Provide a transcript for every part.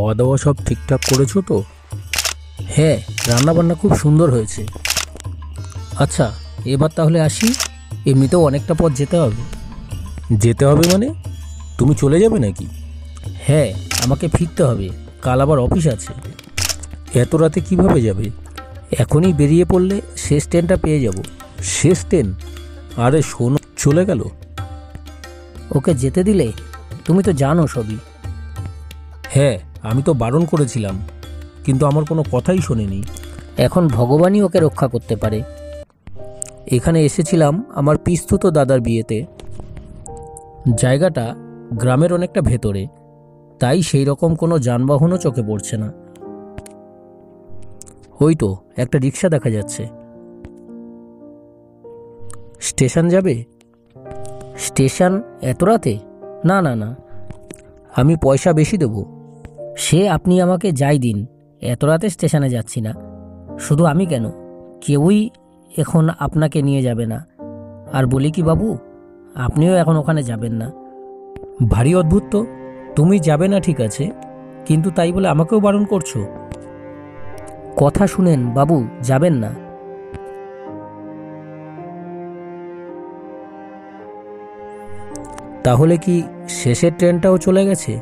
খাওয়া দাওয়া সব ঠিকঠাক করেছো তো? হ্যাঁ, রান্নাবান্না খুব সুন্দর হয়েছে। আচ্ছা, এবার তাহলে আসি। এমনিতেও অনেকটা পথ যেতে হবে। যেতে হবে মানে? তুমি চলে যাবে নাকি? হ্যাঁ, আমাকে ফিরতে হবে, কাল আবার অফিস আছে। এত রাতে কিভাবে যাবে? এখনই বেরিয়ে পড়লে শেষ ট্রেনটা পেয়ে যাব। শেষ ট্রেন? আরে শোনো, চলে গেল। ওকে যেতে দিলে? তুমি তো জানো সবই। হ্যাঁ, আমি তো বারণ করেছিলাম, কিন্তু আমার কোনো কথাই শোনেনি। এখন ভগবানই ওকে রক্ষা করতে পারে। এখানে এসেছিলাম আমার পিস্তুত দাদার বিয়েতে। জায়গাটা গ্রামের অনেকটা ভেতরে, তাই সেই রকম কোনো যানবাহনও চোখে পড়ছে না। ওই তো একটা রিক্সা দেখা যাচ্ছে। স্টেশন যাবে? স্টেশন এত রাতে? না না না, আমি পয়সা বেশি দেব। সে আপনি আমাকে যাই দিন, এত রাতে স্টেশনে যাচ্ছি না। শুধু আমি কেন, কেউই এখন আপনাকে নিয়ে যাবে না। আর বলি কি বাবু, আপনিও এখন ওখানে যাবেন না। ভারী অদ্ভুত তো, তুমি যাবে না ঠিক আছে, কিন্তু তাই বলে আমাকেও বারণ করছো। কথা শুনেন বাবু, যাবেন না। তাহলে কি শেষের ট্রেনটাও চলে গেছে?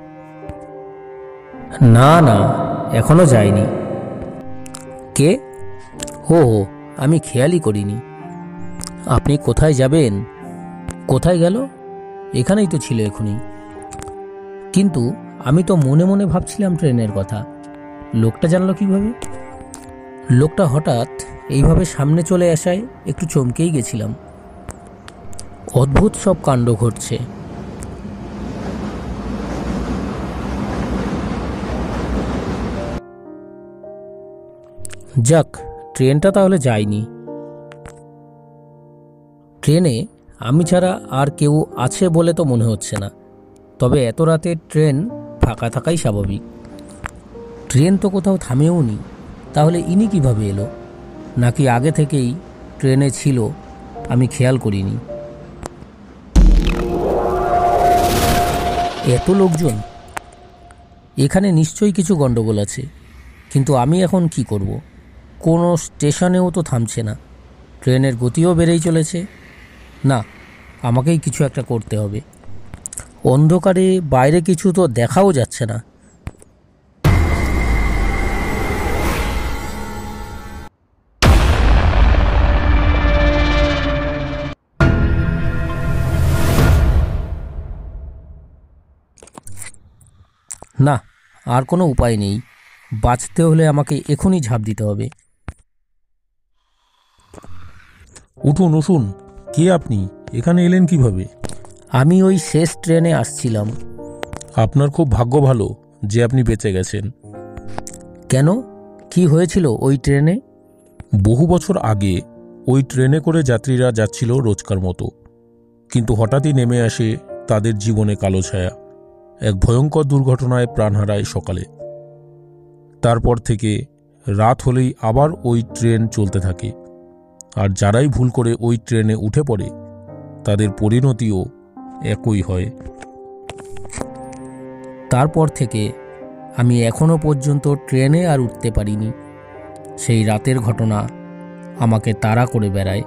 না না, এখনো যায়নি। কে? ও, আমি খেয়ালই করিনি। আপনি কোথায় যাবেন? কোথায় গেল? এখানেই তো ছিল এখনই। কিন্তু আমি তো মনে মনে ভাবছিলাম ট্রেনের কথা। লোকটা জানলো কিভাবে? লোকটা হঠাৎ এইভাবে সামনে চলে আসায় একটু চমকেই গেছিলাম। অদ্ভুত সব কাণ্ড ঘটছে। যাক, ট্রেনটা তাহলে যায়নি। ট্রেনে আমি ছাড়া আর কেউ আছে বলে তো মনে হচ্ছে না। তবে এত রাতে ট্রেন ফাঁকা থাকাই স্বাভাবিক। ট্রেন তো কোথাও থামেও নি। তাহলে ইনি কিভাবে এলো? নাকি আগে থেকেই ট্রেনে ছিল, আমি খেয়াল করিনি। এত লোকজন, এখানে নিশ্চয়ই কিছু গন্ডগোল আছে। কিন্তু আমি এখন কি করব? কোনো স্টেশনেও তো থামছে না, ট্রেনের গতিও বেড়েই চলেছে। না, আমাকেই কিছু একটা করতে হবে। অন্ধকারে বাইরে কিছু তো দেখাও যাচ্ছে না। না, আর কোনো উপায় নেই। বাঁচতে হলে আমাকে এখনই ঝাঁপ দিতে হবে। উঠুন উঠুন, কে আপনি? এখানে এলেন কিভাবে? আমি ওই শেষ ট্রেনে আসছিলাম। আপনার খুব ভাগ্য ভালো যে আপনি বেঁচে গেছেন। কেন, কি হয়েছিল ওই ট্রেনে? বহু বছর আগে ওই ট্রেনে করে যাত্রীরা যাচ্ছিল রোজকার মতো, কিন্তু হঠাৎই নেমে আসে তাদের জীবনে কালো ছায়া। এক ভয়ঙ্কর দুর্ঘটনায় প্রাণ হারায় সকালে। তারপর থেকে রাত হলেই আবার ওই ট্রেন চলতে থাকে, আর যারাই ভুল করে ওই ট্রেনে উঠে পড়ে তাদের পরিণতিও একই হয়। তারপর থেকে আমি এখনো পর্যন্ত ট্রেনে আর উঠতে পারিনি। সেই রাতের ঘটনা আমাকে তাড়া করে বেড়ায়।